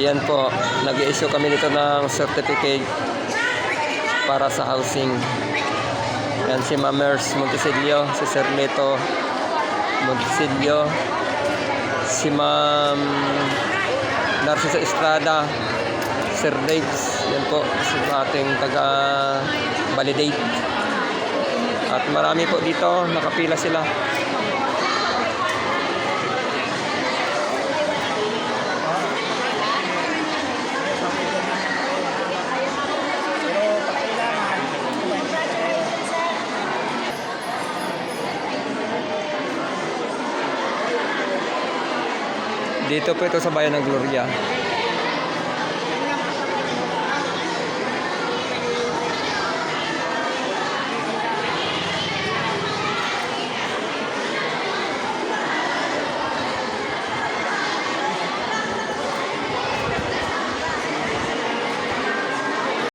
Ayan po, nag-i-issue kami nito ng certificate para sa housing. Yan si Mamers Montesilio, si Sir Neto Montesilio, si Ma'am Narcisa Estrada, Sir Daves, yan po si ating taga-validate. At marami po dito, nakapila sila. Dito po ito sa bayan ng Gloria.